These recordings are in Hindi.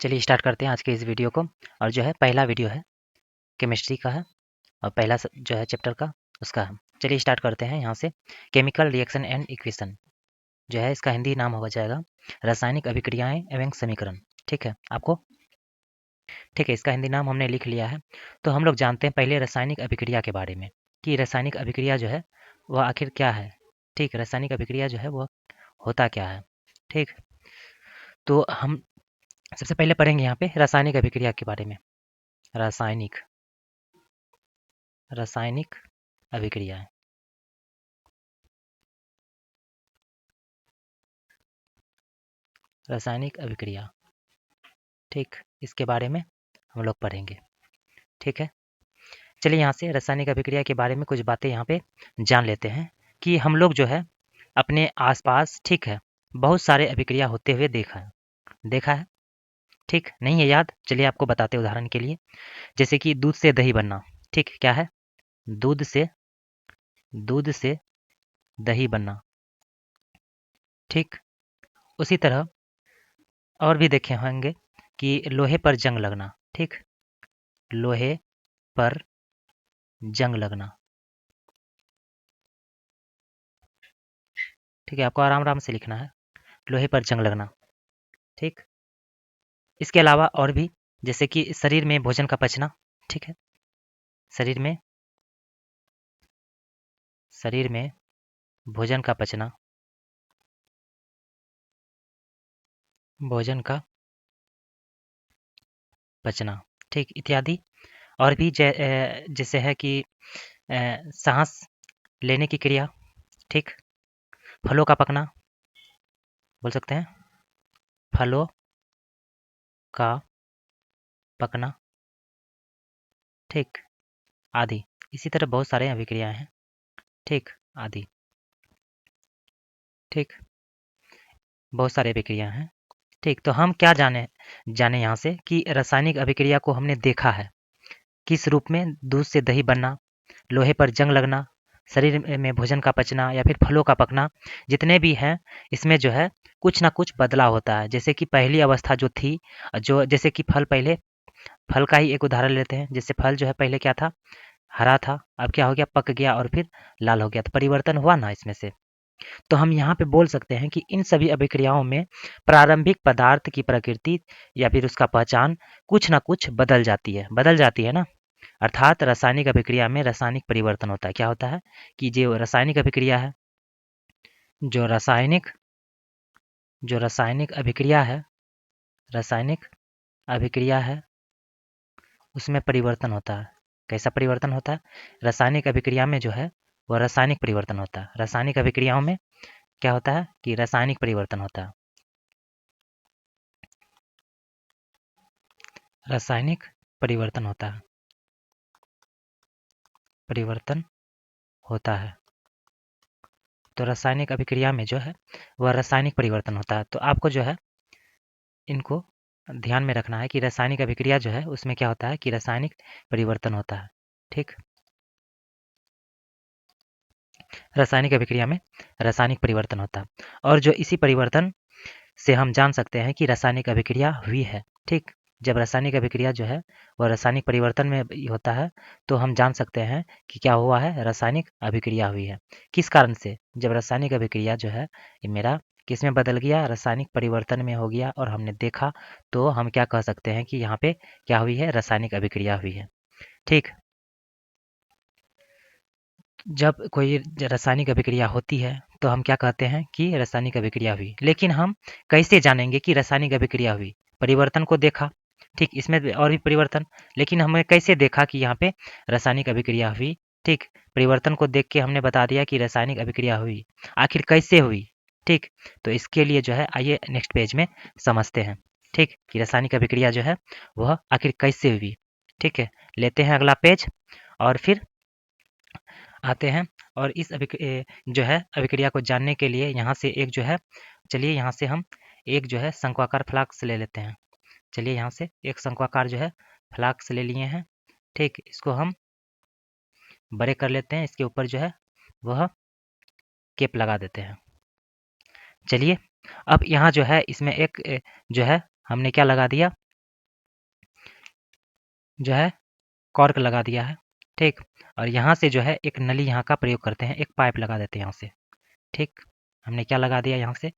चलिए स्टार्ट करते हैं आज के इस वीडियो को। और जो है पहला वीडियो है केमिस्ट्री का है और पहला जो है चैप्टर का उसका है। चलिए स्टार्ट करते हैं यहाँ से। केमिकल रिएक्शन एंड इक्वेशन जो है इसका हिंदी नाम हो जाएगा रासायनिक अभिक्रियाएं एवं समीकरण। ठीक है आपको, ठीक है, इसका हिंदी नाम हमने लिख लिया है। तो हम लोग जानते हैं पहले रासायनिक अभिक्रिया के बारे में कि रासायनिक अभिक्रिया जो है वह आखिर क्या है। ठीक, रासायनिक अभिक्रिया जो है वह होता क्या है। ठीक, तो हम सबसे पहले पढ़ेंगे यहाँ पे रासायनिक अभिक्रिया के बारे में। रासायनिक रासायनिक अभिक्रियाएं, रासायनिक अभिक्रिया, ठीक, इसके बारे में हम लोग पढ़ेंगे। ठीक है, चलिए यहाँ से रासायनिक अभिक्रिया के बारे में कुछ बातें यहाँ पे जान लेते हैं कि हम लोग जो है अपने आसपास, ठीक है, बहुत सारे अभिक्रिया होते हुए देखा है। ठीक, नहीं है याद? चलिए आपको बताते हैं उदाहरण के लिए। जैसे कि दूध से दही बनना। ठीक, क्या है? दूध से दही बनना। ठीक, उसी तरह और भी देखे होंगे कि लोहे पर जंग लगना। ठीक, लोहे पर जंग लगना। ठीक है, आपको आराम आराम से लिखना है, लोहे पर जंग लगना। ठीक, इसके अलावा और भी, जैसे कि शरीर में भोजन का पचना। ठीक है, शरीर में भोजन का पचना, भोजन का पचना। ठीक, इत्यादि और भी जैसे है कि सांस लेने की क्रिया। ठीक, फलों का पकना, बोल सकते हैं फलों का पकना। ठीक, आदि। इसी तरह बहुत सारे अभिक्रियाएं हैं। ठीक, आदि। ठीक, बहुत सारे अभिक्रिया हैं। ठीक, तो हम क्या जाने जाने यहाँ से कि रासायनिक अभिक्रिया को हमने देखा है किस रूप में। दूध से दही बनना, लोहे पर जंग लगना, शरीर में भोजन का पचना या फिर फलों का पकना, जितने भी हैं इसमें जो है कुछ ना कुछ बदलाव होता है। जैसे कि पहली अवस्था जो थी, जो जैसे कि फल का ही एक उदाहरण लेते हैं। जैसे फल जो है पहले क्या था, हरा था, अब क्या हो गया, पक गया और फिर लाल हो गया। तो परिवर्तन हुआ ना इसमें से। तो हम यहाँ पे बोल सकते हैं कि इन सभी अभिक्रियाओं में प्रारंभिक पदार्थ की प्रकृति या फिर उसका पहचान कुछ ना कुछ बदल जाती है ना। अर्थात रासायनिक अभिक्रिया में रासायनिक परिवर्तन होता है। क्या होता है कि जो रासायनिक अभिक्रिया है, जो रासायनिक जो रासायनिक अभिक्रिया है रासायनिक अभिक्रिया है उसमें परिवर्तन होता है। कैसा परिवर्तन होता है? रासायनिक अभिक्रिया में जो है वह रासायनिक परिवर्तन होता है। रासायनिक अभिक्रियाओं में क्या होता है कि रासायनिक परिवर्तन होता है। रासायनिक परिवर्तन होता है, परिवर्तन होता है। तो रासायनिक अभिक्रिया में जो है वह रासायनिक परिवर्तन होता है। तो आपको जो है इनको ध्यान में रखना है कि रासायनिक अभिक्रिया जो है उसमें क्या होता है कि रासायनिक परिवर्तन होता है। ठीक, रासायनिक अभिक्रिया में रासायनिक परिवर्तन होता है। और जो इसी परिवर्तन से हम जान सकते हैं कि रासायनिक अभिक्रिया हुई है। ठीक, जब रासायनिक अभिक्रिया जो है वह रासायनिक परिवर्तन में होता है तो हम जान सकते हैं कि क्या हुआ है, रासायनिक अभिक्रिया हुई है। किस कारण से? जब रासायनिक अभिक्रिया जो है ये मेरा किस में बदल गया, रासायनिक परिवर्तन में हो गया और हमने देखा, तो हम क्या कह सकते हैं कि यहाँ पे क्या हुई है, रासायनिक अभिक्रिया हुई है। ठीक, जब कोई रासायनिक अभिक्रिया होती है तो हम क्या कहते हैं कि रासायनिक अभिक्रिया हुई। लेकिन हम कैसे जानेंगे कि रासायनिक अभिक्रिया हुई? परिवर्तन को देखा, ठीक, इसमें और भी परिवर्तन, लेकिन हमें कैसे देखा कि यहाँ पे रासायनिक अभिक्रिया हुई? ठीक, परिवर्तन को देख के हमने बता दिया कि रासायनिक अभिक्रिया हुई। आखिर कैसे हुई? ठीक, तो इसके लिए जो है आइए नेक्स्ट पेज में समझते हैं। ठीक, कि रासायनिक अभिक्रिया जो है वह आखिर कैसे हुई। ठीक है, लेते हैं अगला पेज और फिर आते हैं। और इस जो है अभिक्रिया को जानने के लिए यहाँ से एक जो है, चलिए यहाँ से हम एक जो है शंक्वाकार फ्लास्क ले लेते हैं। चलिए यहाँ से एक शंक्वाकार जो है फ्लास्क ले लिए हैं। ठीक, इसको हम बड़े कर लेते हैं। इसके ऊपर जो है वह केप लगा देते हैं। चलिए अब यहाँ जो है इसमें एक जो है हमने क्या लगा दिया, जो है कॉर्क लगा दिया है, ठीक। और यहाँ से जो है एक नली यहाँ का प्रयोग करते हैं, एक पाइप लगा देते हैं यहाँ से, ठीक। हमने क्या लगा दिया यहाँ से,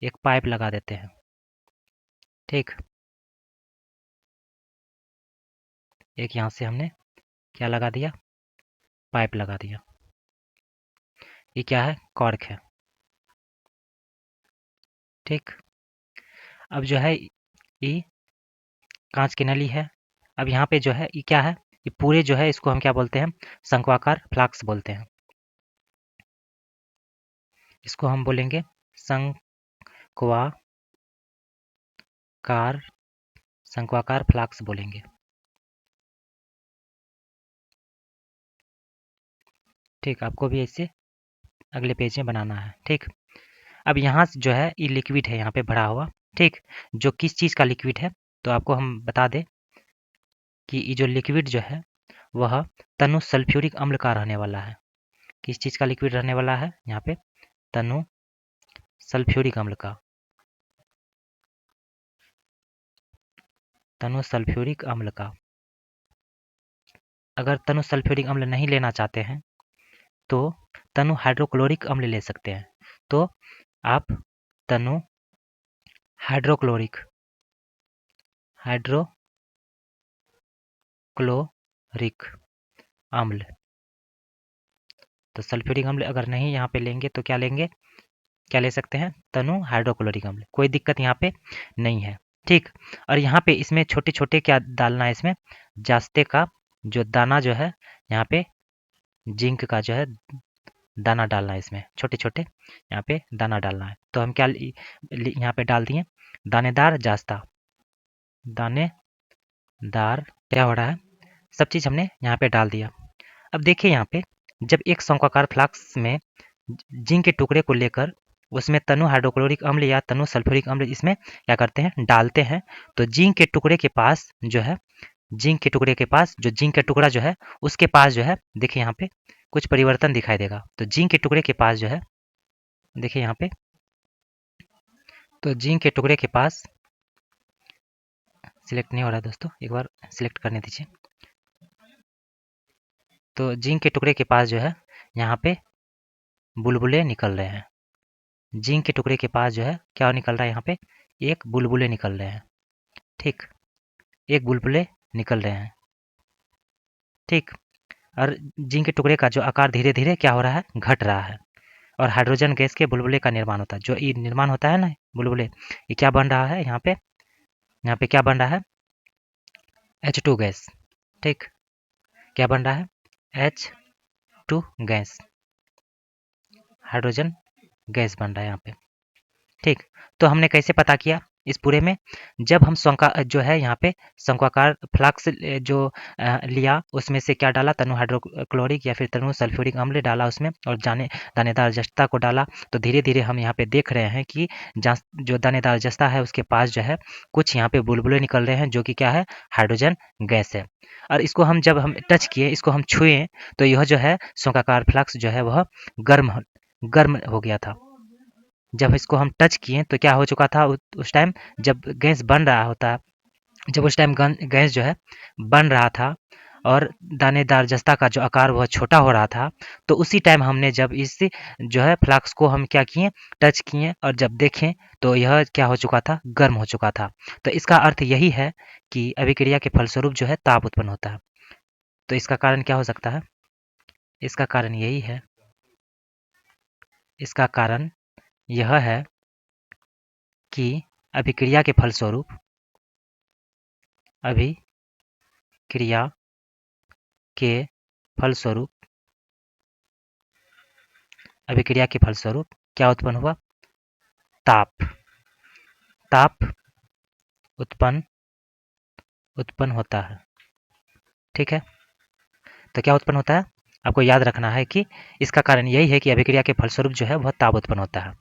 एक पाइप लगा देते हैं, ठीक। एक यहाँ से हमने क्या लगा दिया, पाइप लगा दिया। ये क्या है, कॉर्क है, ठीक। अब जो है ये कांच की नली है। अब यहाँ पे जो है ये क्या है, ये पूरे जो है इसको हम क्या बोलते हैं, शंक्वाकार फ्लास्क बोलते हैं। इसको हम बोलेंगे शंक्वाकार फ्लास्क बोलेंगे, ठीक। आपको भी ऐसे अगले पेज में बनाना है, ठीक। अब यहाँ से जो है ये लिक्विड है यहाँ पे भरा हुआ, ठीक। जो किस चीज़ का लिक्विड है, तो आपको हम बता दें कि ये जो लिक्विड जो है वह तनु सल्फ्यूरिक अम्ल का रहने वाला है। किस चीज़ का लिक्विड रहने वाला है यहाँ पे, तनु सल्फ्यूरिक अम्ल का, तनु सल्फ्यूरिक अम्ल का। अगर तनु सल्फ्यूरिक अम्ल नहीं लेना चाहते हैं तो तनु हाइड्रोक्लोरिक अम्ल ले सकते हैं। तो आप तनु हाइड्रोक्लोरिक अम्ल, तो सल्फ्यूरिक अम्ल अगर नहीं यहाँ पे लेंगे तो क्या लेंगे, क्या ले सकते हैं, तनु हाइड्रोक्लोरिक अम्ल। कोई दिक्कत यहाँ पे नहीं है, ठीक। और यहाँ पे इसमें छोटे छोटे क्या डालना है, इसमें जास्ते का जो दाना जो है, यहाँ पे जिंक का जो है दाना डालना है, इसमें छोटे छोटे यहाँ पे दाना डालना है। तो हम क्या यहाँ पे डाल दिए, दानेदार जास्ता, दानेदार क्या हो रहा है, सब चीज़ हमने यहाँ पे डाल दिया। अब देखिए यहाँ पे जब एक शंक्वाकार फ्लास्क में जिंक के टुकड़े को लेकर उसमें तनु हाइड्रोक्लोरिक अम्ल या तनु सल्फ्यूरिक अम्ल इसमें क्या करते हैं, डालते हैं, तो जिंक के टुकड़े के पास जो है, जिंक के टुकड़े के पास जो जिंक का टुकड़ा जो है उसके पास जो है, देखिए यहाँ पे कुछ परिवर्तन दिखाई देगा। तो जिंक के टुकड़े के पास जो है, देखिए यहाँ पे, तो जिंक के टुकड़े के पास सिलेक्ट नहीं हो रहा है दोस्तों, एक बार सिलेक्ट करने दीजिए। तो जिंक के टुकड़े के पास जो है यहाँ पे बुलबुले निकल रहे हैं। जिंक के टुकड़े के पास जो है क्या निकल रहा है, यहाँ पे एक बुलबुले निकल रहे हैं, ठीक। एक बुलबुले निकल रहे हैं, ठीक। और जिंक के टुकड़े का जो आकार धीरे धीरे क्या हो रहा है, घट रहा है। और हाइड्रोजन गैस के बुलबुले का निर्माण होता है। जो ये निर्माण होता है ना बुलबुले, ये क्या बन रहा है यहाँ पे क्या बन रहा है, H2 गैस, ठीक। क्या बन रहा है, H2 गैस, हाइड्रोजन गैस बन रहा है यहाँ पे, ठीक। तो हमने कैसे पता किया इस पूरे में, जब हम जो है यहाँ पे शंक्वाकार फ्लास्क जो लिया उसमें से क्या डाला, तनु हाइड्रोक्लोरिक या फिर तनु सल्फ्यूरिक अम्ल डाला उसमें, और दानेदार जस्ता को डाला। तो धीरे धीरे हम यहाँ पे देख रहे हैं कि जो दानेदार जस्ता है उसके पास जो है कुछ यहाँ पे बुलबुले निकल रहे हैं, जो कि क्या है, हाइड्रोजन गैस है। और इसको हम जब हम टच किए, इसको हम छुए, तो यह जो है शंक्वाकार फ्लास्क जो है वह गर्म हो गया था। जब इसको हम टच किए तो क्या हो चुका था, उस टाइम जब गैस बन रहा होता, जब उस टाइम गैस जो है बन रहा था और दानेदार जस्ता का जो आकार वह छोटा हो रहा था, तो उसी टाइम हमने जब इस जो है फ्लास्क को हम क्या किए, टच किए, और जब देखें तो यह क्या हो चुका था, गर्म हो चुका था। तो इसका अर्थ यही है कि अभिक्रिया के फलस्वरूप जो है ताप उत्पन्न होता है। तो इसका कारण क्या हो सकता है, इसका कारण यही है, इसका कारण यह है कि अभिक्रिया के फलस्वरूप अभिक्रिया के फलस्वरूप अभिक्रिया के फलस्वरूप क्या उत्पन्न हुआ, ताप उत्पन्न होता है, ठीक है। तो क्या उत्पन्न होता है, आपको याद रखना है कि इसका कारण यही है कि अभिक्रिया के फलस्वरूप जो है वह ताप उत्पन्न होता है,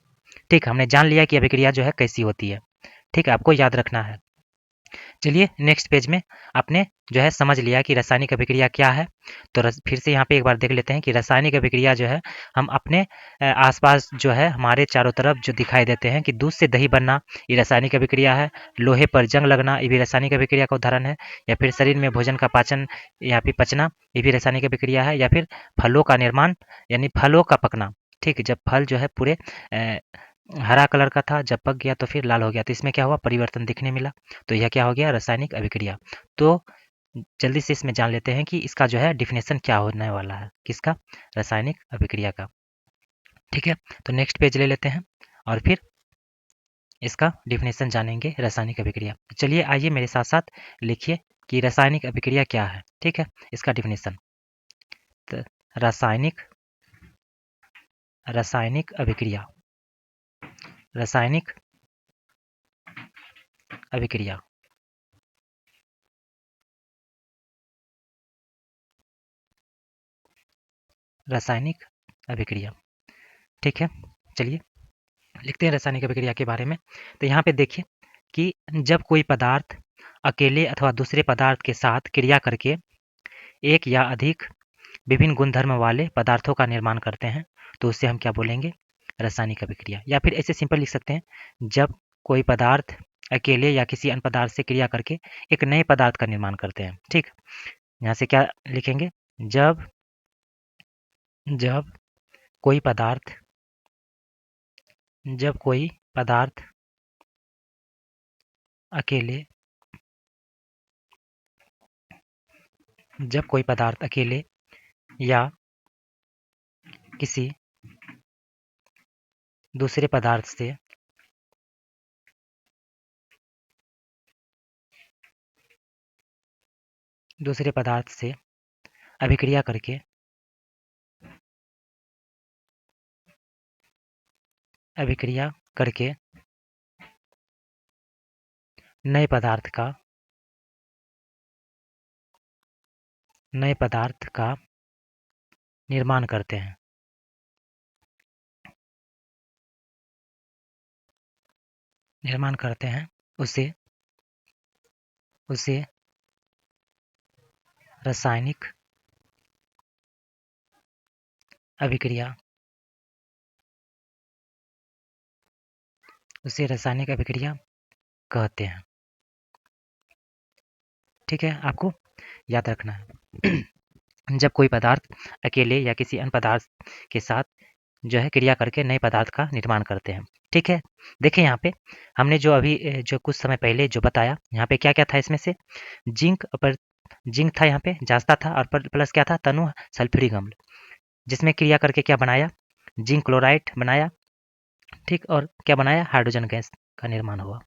ठीक। हमने जान लिया कि अभिक्रिया जो है कैसी होती है, ठीक है, आपको याद रखना है। चलिए नेक्स्ट पेज में आपने जो है समझ लिया कि रासायनिक अभिक्रिया क्या है। तो फिर से यहाँ पे एक बार देख लेते हैं कि रासायनिक अभिक्रिया जो है हम अपने आसपास जो है हमारे चारों तरफ जो दिखाई देते हैं कि दूध से दही बनना ये रासायनिक अभिक्रिया है, लोहे पर जंग लगना ये भी रासायनिक अभिक्रिया का उदाहरण है, या फिर शरीर में भोजन का पाचन या फिर पचना ये भी रासायनिक अभिक्रिया है, या फिर फलों का निर्माण यानी फलों का पकना। ठीक, जब फल जो है पूरे हरा कलर का था, जब पक गया तो फिर लाल हो गया, तो इसमें क्या हुआ, परिवर्तन दिखने मिला। तो यह क्या हो गया, रासायनिक अभिक्रिया। तो जल्दी से इसमें जान लेते हैं कि इसका जो है डिफिनेशन क्या होने वाला है, किसका, रासायनिक अभिक्रिया का। ठीक है, तो नेक्स्ट पेज ले लेते हैं और फिर इसका डिफिनेशन जानेंगे रासायनिक अभिक्रिया। तो चलिए आइए मेरे साथ साथ लिखिए कि रासायनिक अभिक्रिया क्या है। ठीक है, इसका डिफिनेशन, तो रासायनिक रासायनिक अभिक्रिया, रासायनिक अभिक्रिया रासायनिक अभिक्रिया। ठीक है, चलिए लिखते हैं रासायनिक अभिक्रिया के बारे में। तो यहाँ पे देखिए कि जब कोई पदार्थ अकेले अथवा दूसरे पदार्थ के साथ क्रिया करके एक या अधिक विभिन्न गुणधर्म वाले पदार्थों का निर्माण करते हैं तो उससे हम क्या बोलेंगे, रासायनिक अभिक्रिया। या फिर ऐसे सिंपल लिख सकते हैं, जब कोई पदार्थ अकेले या किसी अन्य पदार्थ से क्रिया करके एक नए पदार्थ का निर्माण करते हैं। ठीक, यहाँ से क्या लिखेंगे, जब जब कोई पदार्थ जब कोई पदार्थ अकेले जब कोई पदार्थ अकेले या किसी दूसरे पदार्थ से अभिक्रिया करके नए पदार्थ का निर्माण करते हैं, उसे रासायनिक अभिक्रिया कहते हैं। ठीक है, आपको याद रखना है। जब कोई पदार्थ अकेले या किसी अन्य पदार्थ के साथ जो है क्रिया करके नए पदार्थ का निर्माण करते हैं। ठीक है, देखिए यहाँ पे हमने जो अभी जो कुछ समय पहले जो बताया, यहाँ पे क्या क्या था, इसमें से जिंक था, यहाँ पे जांचता था, और प्लस क्या था, तनु सल्फ्यूरिक अम्ल, जिसमें क्रिया करके क्या बनाया, जिंक क्लोराइड बनाया। ठीक, और क्या बनाया, हाइड्रोजन गैस का निर्माण हुआ।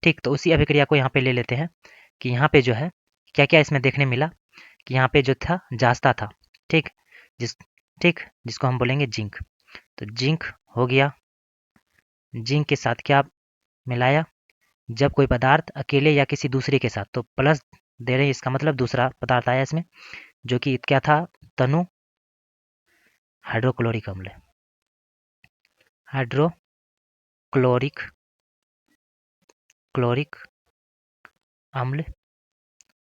ठीक, तो उसी अभिक्रिया को यहाँ पे ले लेते हैं कि यहाँ पे जो है क्या क्या इसमें देखने मिला, कि यहाँ पे जो था जांचता था। ठीक, जिसको हम बोलेंगे जिंक। तो जिंक हो गया, जिंक के साथ क्या मिलाया, जब कोई पदार्थ अकेले या किसी दूसरे के साथ, तो प्लस दे रहे हैं, इसका मतलब दूसरा पदार्थ आया इसमें, जो कि क्या था, तनु हाइड्रोक्लोरिक अम्ल, हाइड्रोक्लोरिक क्लोरिक अम्ल,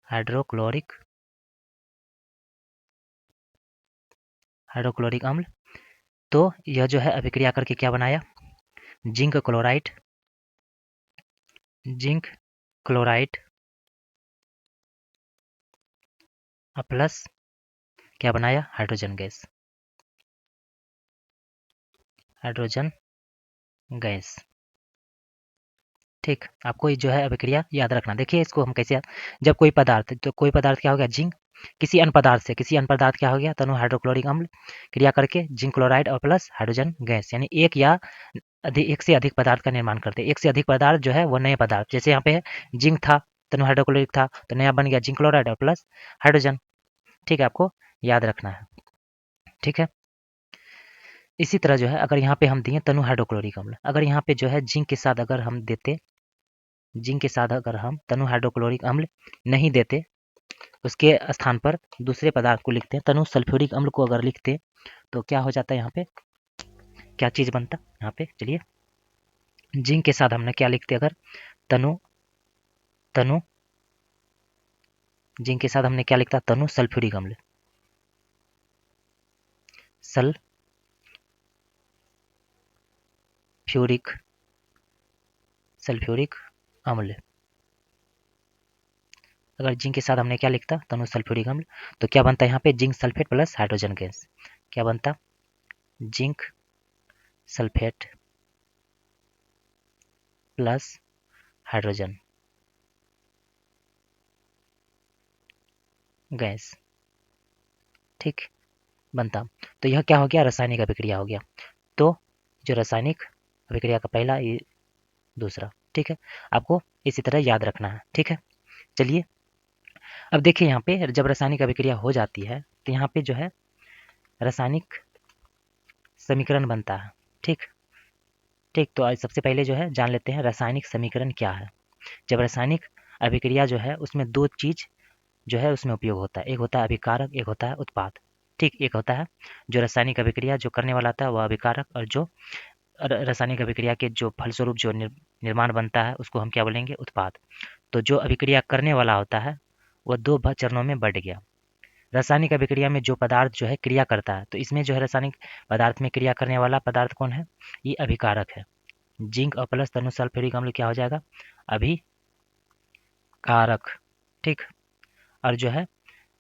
हाइड्रोक्लोरिक अम्ल। तो यह जो है अभिक्रिया करके क्या बनाया, जिंक क्लोराइड प्लस क्या बनाया, हाइड्रोजन गैस। ठीक, आपको जो है अभिक्रिया याद रखना। देखिए इसको हम कैसे, जब कोई पदार्थ, तो कोई पदार्थ क्या हो गया, जिंक, किसी अन्य पदार्थ क्या हो गया, तनु हाइड्रोक्लोरिक अम्ल, क्रिया करके जिंक क्लोराइड और प्लस हाइड्रोजन गैस, यानी एक से अधिक पदार्थ का निर्माण करते हैं। एक से अधिक पदार्थ जो है वो नए पदार्थ, जैसे यहाँ पे है जिंक था, तनु हाइड्रोक्लोरिक था, तो नया बन गया जिंक क्लोराइड और प्लस हाइड्रोजन। ठीक है, आपको याद रखना है। ठीक है, इसी तरह जो है अगर यहाँ पे हम दिए तनु हाइड्रोक्लोरिक अम्ल, अगर यहाँ पे जो है जिंक के साथ अगर हम तनु हाइड्रोक्लोरिक अम्ल नहीं देते, उसके स्थान पर दूसरे पदार्थ को लिखते हैं, तनु सल्फ्यूरिक अम्ल को अगर लिखते, तो क्या हो जाता है, यहाँ पे क्या चीज़ बनता, यहाँ पे चलिए जिंक के साथ हमने क्या लिखते, अगर तनु जिंक के साथ हमने क्या लिखा? तनु सल्फ्यूरिक अम्ल, सल्फ्यूरिक अम्ल। अगर जिंक के साथ हमने क्या लिखता? तनु सल्फ्यूरिक अम्ल, तो क्या बनता है यहाँ पे? Zinc sulphate plus hydrogen gas. क्या बनता? Zinc sulphate plus hydrogen gas, ठीक बनता। तो यह क्या हो गया? रासायनिक अभिक्रिया हो गया। तो जो रासायनिक अभिक्रिया का पहला, ये दूसरा, ठीक है। आपको इसी तरह याद रखना है, ठीक है। चलिए अब देखिए, यहाँ पे जब रासायनिक अभिक्रिया हो जाती है तो यहाँ पे जो है रासायनिक समीकरण बनता है, ठीक ठीक। तो आज सबसे पहले जो है जान लेते हैं रासायनिक समीकरण क्या है। जब रासायनिक अभिक्रिया जो है उसमें दो चीज जो है उसमें उपयोग होता है, एक होता है अभिकारक, एक होता है उत्पाद, ठीक। एक होता है जो रासायनिक अभिक्रिया जो करने वाला था वह अभिकारक, और जो रासायनिक अभिक्रिया के जो फलस्वरूप जो निर्माण बनता है उसको हम क्या बोलेंगे? उत्पाद। तो जो अभिक्रिया करने वाला होता है वह दो चरणों में बढ़ गया। रासायनिक अभिक्रिया में जो पदार्थ जो है क्रिया करता है, तो इसमें जो है रासायनिक पदार्थ में क्रिया करने वाला पदार्थ कौन है? ये अभिकारक है। जिंक और प्लस तनु सल्फ्यूरिक अम्ल क्या हो जाएगा? अभिकारक, ठीक। और जो है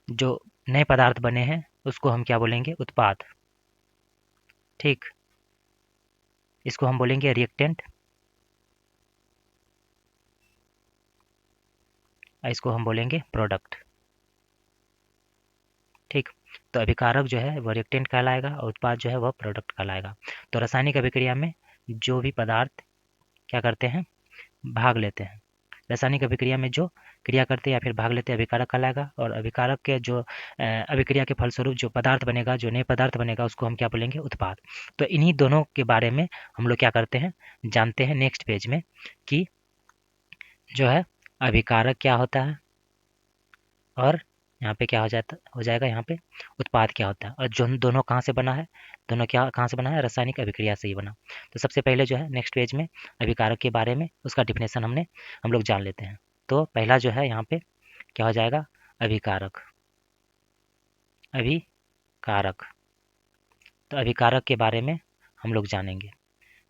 जो नए पदार्थ बने हैं उसको हम क्या बोलेंगे? उत्पाद, ठीक। इसको हम बोलेंगे रिएक्टेंट, और इसको हम बोलेंगे प्रोडक्ट, ठीक। तो अभिकारक जो है वह रिएक्टेंट कहलाएगा और उत्पाद जो है वह प्रोडक्ट कहलाएगा। तो रासायनिक अभिक्रिया में जो भी पदार्थ क्या करते हैं? भाग लेते हैं। रासायनिक अभिक्रिया में जो क्रिया करते हैं या फिर भाग लेते हैं अभिकारक कहलाएगा, और अभिकारक के जो अभिक्रिया के फलस्वरूप जो पदार्थ बनेगा, जो नए पदार्थ बनेगा, उसको हम क्या बोलेंगे? उत्पाद। तो इन्हीं दोनों के बारे में हम लोग क्या करते हैं? जानते हैं नेक्स्ट पेज में, कि जो है अभिकारक क्या होता है, और यहाँ पे क्या हो जाएगा यहाँ पे उत्पाद क्या होता है, और जो दोनों कहाँ से बना है? दोनों क्या कहाँ से बना है? रासायनिक अभिक्रिया से ही बना। तो सबसे पहले जो है नेक्स्ट पेज में अभिकारक के बारे में उसका डिफिनेशन हम लोग जान लेते हैं। तो पहला जो है यहाँ पे क्या हो जाएगा? अभिकारक, अभिकारक। तो अभिकारक के बारे में हम लोग जानेंगे,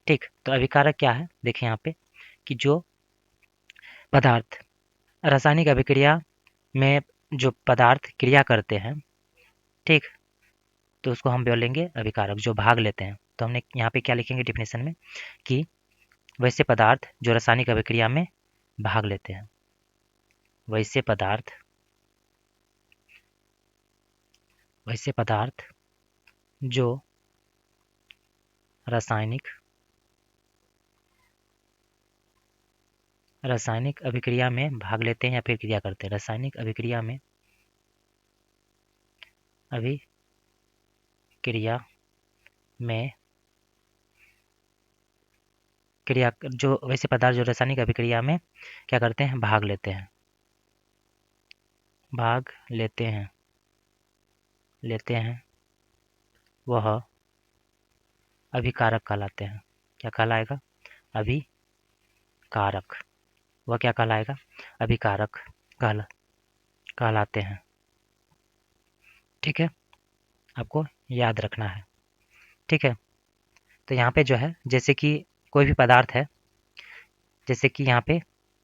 ठीक। तो अभिकारक क्या है? देखिए यहाँ पे कि जो पदार्थ रासायनिक अभिक्रिया में जो पदार्थ क्रिया करते हैं, ठीक, तो उसको हम बोलेंगे अभिकारक, जो भाग लेते हैं। तो हमने यहाँ पे क्या लिखेंगे डिफिनेशन में? कि वैसे पदार्थ जो रासायनिक अभिक्रिया में भाग लेते हैं, वैसे पदार्थ जो रासायनिक अभिक्रिया में भाग लेते हैं या फिर क्रिया करते हैं। रासायनिक अभिक्रिया में क्रिया जो वैसे पदार्थ जो रासायनिक अभिक्रिया में क्या करते हैं? भाग लेते हैं, वह अभिकारक कहलाते हैं। क्या कहलाएगा? अभिकारक। वह क्या कहलाएगा? अभिकारक कहलाते हैं, ठीक है। आपको याद रखना है, ठीक है। तो यहाँ पे जो है जैसे कि कोई भी पदार्थ है, जैसे कि यहाँ पे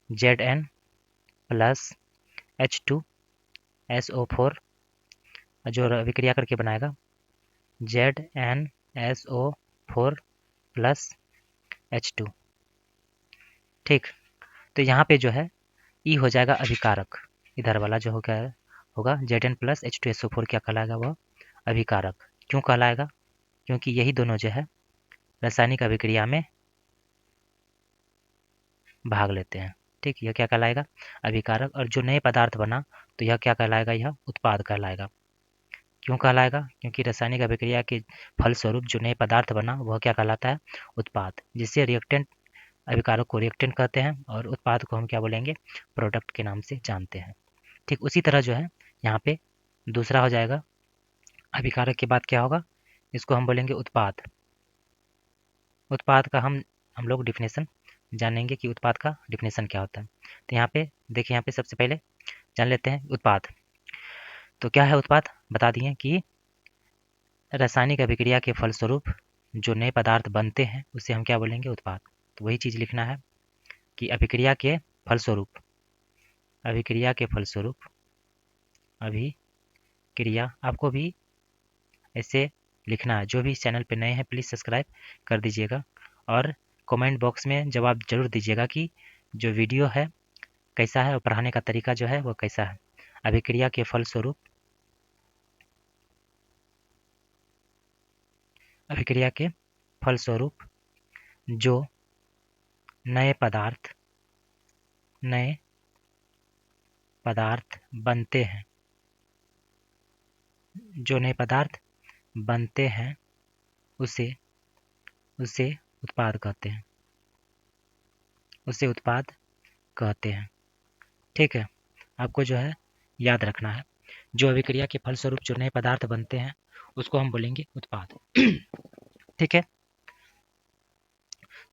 Zn प्लस H2SO4 जो अभिक्रिया करके बनाएगा ZnSO4 प्लस H2, ठीक। तो यहाँ पे जो है ई हो जाएगा अभिकारक। इधर वाला जो होगा Zn प्लस H2SO4 क्या कहलाएगा? वह अभिकारक। क्यों कहलाएगा? क्योंकि यही दोनों जो है रासायनिक अभिक्रिया में भाग लेते हैं, ठीक। यह क्या कहलाएगा? अभिकारक। और जो नए पदार्थ बना तो यह क्या कहलाएगा? यह उत्पाद कहलाएगा। क्यों कहलाएगा? क्योंकि रासायनिक अभिक्रिया के फलस्वरूप जो नए पदार्थ बना वह क्या कहलाता है? उत्पाद। जिससे रिएक्टेंट, अभिकारक को रिएक्टेंट कहते हैं और उत्पाद को हम क्या बोलेंगे? प्रोडक्ट के नाम से जानते हैं, ठीक। उसी तरह जो है यहाँ पे दूसरा हो जाएगा, अभिकारक के बाद क्या होगा? इसको हम बोलेंगे उत्पाद। उत्पाद का हम लोग डिफिनेशन जानेंगे कि उत्पाद का डिफिनेशन क्या होता है। तो यहाँ पे देखिए, यहाँ पे सबसे पहले जान लेते हैं उत्पाद। तो क्या है उत्पाद, बता दिए कि रासायनिक अभिक्रिया के फलस्वरूप जो नए पदार्थ बनते हैं उसे हम क्या बोलेंगे, उत्पाद। तो वही चीज़ लिखना है कि अभिक्रिया के फलस्वरूप, अभिक्रिया के फलस्वरूप, अभिक्रिया, आपको भी ऐसे लिखना है। जो भी चैनल पे नए हैं प्लीज़ सब्सक्राइब कर दीजिएगा और कमेंट बॉक्स में जवाब जरूर दीजिएगा कि जो वीडियो है कैसा है और पढ़ाने का तरीका जो है वो कैसा है। अभिक्रिया के फलस्वरूप, अभिक्रिया के फलस्वरूप जो नए पदार्थ, नए पदार्थ बनते हैं, जो नए पदार्थ बनते हैं उसे उसे उत्पाद कहते हैं, उसे उत्पाद कहते हैं। ठीक है, आपको जो है याद रखना है, जो अभिक्रिया के फलस्वरूप जो नए पदार्थ बनते हैं उसको हम बोलेंगे उत्पाद। ठीक है,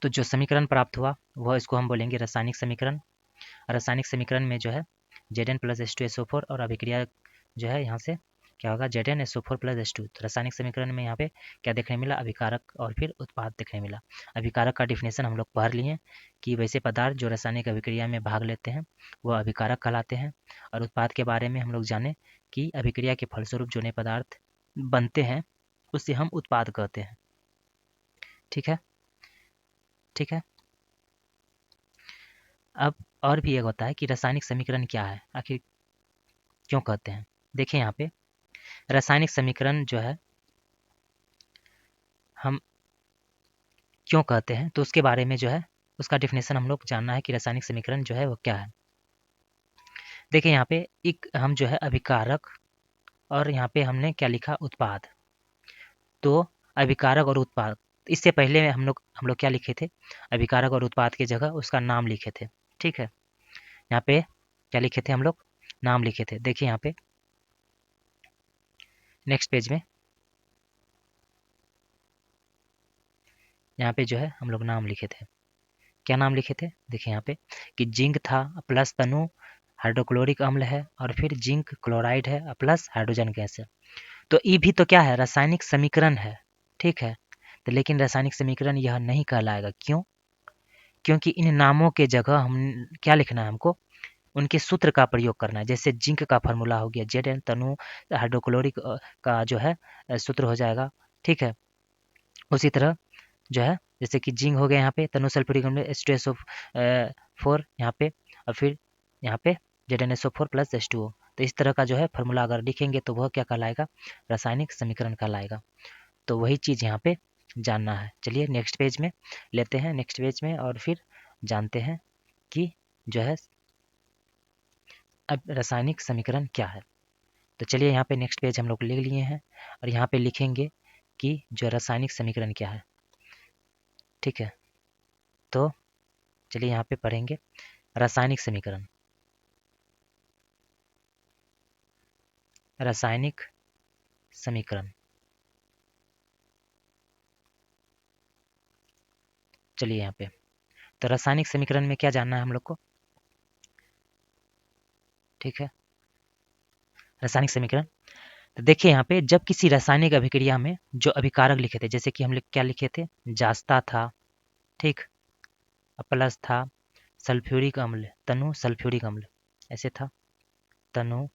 तो जो समीकरण प्राप्त हुआ वह इसको हम बोलेंगे रासायनिक समीकरण। रासायनिक समीकरण में जो है Zn प्लस H2SO4 और अभिक्रिया जो है यहाँ से क्या होगा, Zn SO4 प्लस H2। तो रासायनिक समीकरण में यहाँ पे क्या देखने मिला, अभिकारक और फिर उत्पाद देखने मिला। अभिकारक का डिफिनेशन हम लोग पढ़ लिए कि वैसे पदार्थ जो रासायनिक अभिक्रिया में भाग लेते हैं वह अभिकारक कहलाते हैं। और उत्पाद के बारे में हम लोग जाने कि अभिक्रिया के फलस्वरूप जो नए पदार्थ बनते हैं उसे हम उत्पाद कहते हैं। ठीक है, ठीक है। अब और भी एक होता है कि रासायनिक समीकरण क्या है, आखिर क्यों कहते हैं। देखिए यहाँ पे रासायनिक समीकरण जो है हम क्यों कहते हैं, तो उसके बारे में जो है उसका डिफिनेशन हम लोग जानना है कि रासायनिक समीकरण जो है वो क्या है। देखिए यहाँ पे एक हम जो है अभिकारक और यहाँ पे हमने क्या लिखा, उत्पाद। तो अभिकारक और उत्पाद, इससे पहले हम लोग क्या लिखे थे, अभिकारक और उत्पाद की जगह उसका नाम लिखे थे। ठीक है, यहाँ पे क्या लिखे थे हम लोग, नाम लिखे थे। देखिए यहाँ पे नेक्स्ट पेज में यहाँ पे जो है हम लोग नाम लिखे थे। क्या नाम लिखे थे, देखिए यहाँ पे कि जिंक था प्लस तनु हाइड्रोक्लोरिक अम्ल है और फिर जिंक क्लोराइड है प्लस हाइड्रोजन गैस है। तो ये भी तो क्या है, रासायनिक समीकरण है। ठीक है, तो लेकिन रासायनिक समीकरण यह नहीं कहलाएगा। क्यों, क्योंकि इन नामों के जगह हम क्या लिखना है, हमको उनके सूत्र का प्रयोग करना है। जैसे जिंक का फार्मूला हो गया Zn, तनु हाइड्रोक्लोरिक का जो है सूत्र हो जाएगा। ठीक है, उसी तरह जो है जैसे कि जिंक हो गया यहाँ पे तनु सल्फ्यूरिक अम्ल H2SO4 यहाँ पे, और फिर यहाँ पे ZnSO4 प्लस H2O। तो इस तरह का जो है फार्मूला अगर लिखेंगे तो वह क्या कहलाएगा, रासायनिक समीकरण कहलाएगा। तो वही चीज़ यहाँ पे जानना है। चलिए नेक्स्ट पेज में लेते हैं, नेक्स्ट पेज में और फिर जानते हैं कि जो है अब रासायनिक समीकरण क्या है। तो चलिए यहाँ पे नेक्स्ट पेज हम लोग ले लिए हैं और यहाँ पे लिखेंगे कि जो रासायनिक समीकरण क्या है। ठीक है, तो चलिए यहाँ पे पढ़ेंगे रासायनिक समीकरण। रासायनिक समीकरण, चलिए यहाँ पे तो रासायनिक समीकरण में क्या जानना है हम लोग को। ठीक है, रासायनिक समीकरण, तो देखिए यहाँ पे जब किसी रासायनिक अभिक्रिया में जो अभिकारक लिखे थे, जैसे कि हम लोग क्या लिखे थे, जास्ता था, ठीक, प्लस था सल्फ्यूरिक अम्ल, तनु सल्फ्यूरिक अम्ल, ऐसे था तनु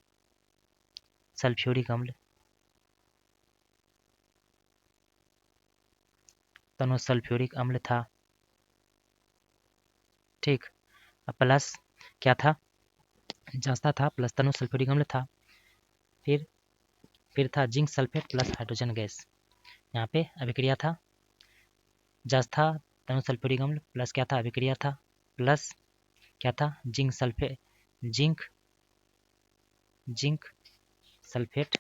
सल्फ्यूरिक अम्ल, तनु सल्फ्यूरिक अम्ल था। ठीक, प्लस क्या था, जास्ता था प्लस तनु सल्फ्यूरिक अम्ल था। फिर था zinc sulphate plus hydrogen gas. यहाँ पे अभिक्रिया था जास्ता तनु सल्फ्यूरिक अम्ल प्लस क्या था, अभिक्रिया था प्लस क्या था, zinc sulphate, zinc zinc sulphate,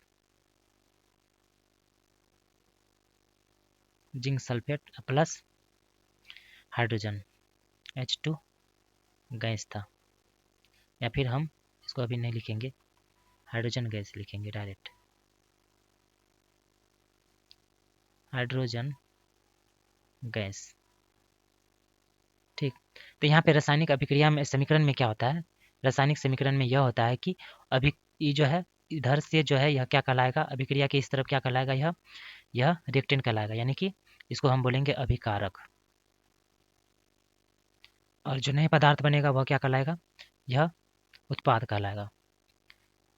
zinc sulphate plus hydrogen H2 gas था। या फिर हम इसको अभी नहीं लिखेंगे, हाइड्रोजन गैस लिखेंगे डायरेक्ट, हाइड्रोजन गैस। ठीक, तो यहाँ पे रासायनिक अभिक्रिया में समीकरण में क्या होता है रासायनिक समीकरण में यह होता है कि अभी ये जो है इधर से जो है यह क्या कहलाएगा, अभिक्रिया के इस तरफ क्या कहलाएगा, यह रिएक्टेंट कहलाएगा, यानी कि इसको हम बोलेंगे अभिकारक। और जो नए पदार्थ बनेगा वह क्या कहलाएगा, यह उत्पाद कहलाएगा।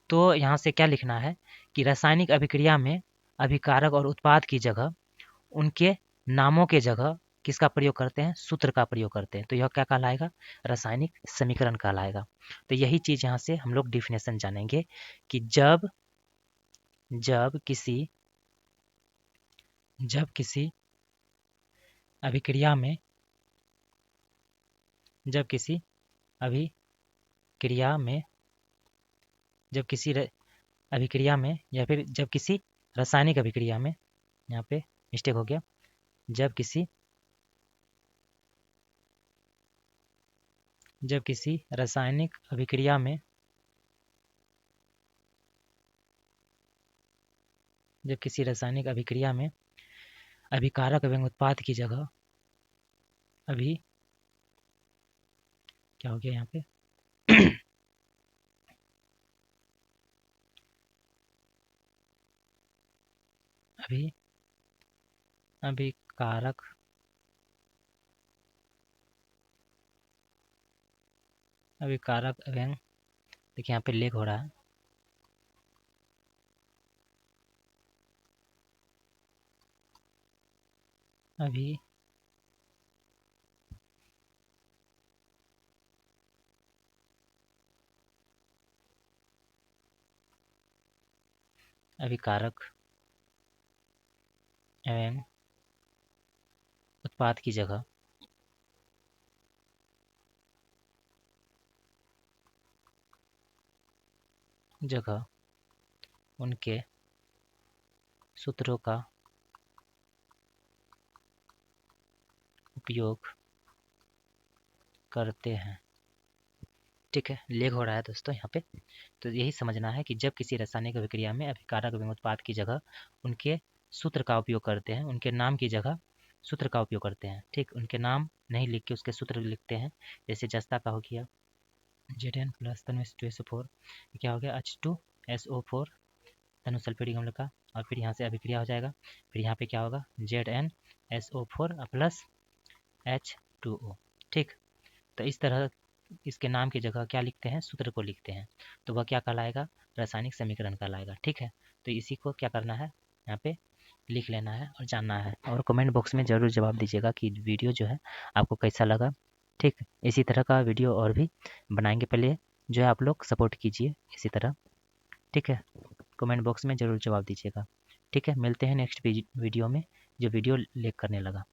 तो यहाँ से क्या लिखना है कि रासायनिक अभिक्रिया में अभिकारक और उत्पाद की जगह उनके नामों के जगह किसका प्रयोग करते हैं, सूत्र का प्रयोग करते हैं। तो यह क्या कहलाएगा, रासायनिक समीकरण कहलाएगा। तो यही चीज़ यहाँ से हम लोग डिफिनेशन जानेंगे कि जब किसी अभिक्रिया में जब किसी अभिक्रिया में या फिर जब किसी रासायनिक अभिक्रिया में, यहाँ पे मिस्टेक हो गया, जब किसी रासायनिक अभिक्रिया में अभिकारक एवं उत्पाद की जगह क्या हो गया यहाँ पे अभिकारक एवं, देखिए यहाँ पे लेग हो रहा है, अभिकारक एवं उत्पाद की जगह उनके सूत्रों का उपयोग करते हैं। ठीक है, लेग हो रहा है दोस्तों यहाँ पे। तो यही समझना है कि जब किसी रासायनिक अभिक्रिया में अभिकारक एवं उत्पाद की जगह उनके सूत्र का उपयोग करते हैं, उनके नाम की जगह सूत्र का उपयोग करते हैं। ठीक, उनके नाम नहीं लिख के उसके सूत्र लिखते हैं। जैसे जस्ता का हो गया Zn प्लस तनु H2SO4, क्या हो गया H2SO4 तनु सल्फ्यूरिक अम्ल का, और फिर यहाँ से अभिक्रिया हो जाएगा, फिर यहाँ पे क्या होगा ZnSO4 प्लस H2O। ठीक, तो इस तरह इसके नाम की जगह क्या लिखते हैं, सूत्र को लिखते हैं, तो वह क्या कहलाएगा, रासायनिक समीकरण कहलाएगा। ठीक है, तो इसी को क्या करना है, यहाँ पे लिख लेना है और जानना है। और कमेंट बॉक्स में ज़रूर जवाब दीजिएगा कि वीडियो जो है आपको कैसा लगा। ठीक, इसी तरह का वीडियो और भी बनाएंगे, पहले जो है आप लोग सपोर्ट कीजिए इसी तरह। ठीक है, कमेंट बॉक्स में ज़रूर जवाब दीजिएगा। ठीक है, मिलते हैं नेक्स्ट वीडियो में, जो वीडियो लेक करने लगा।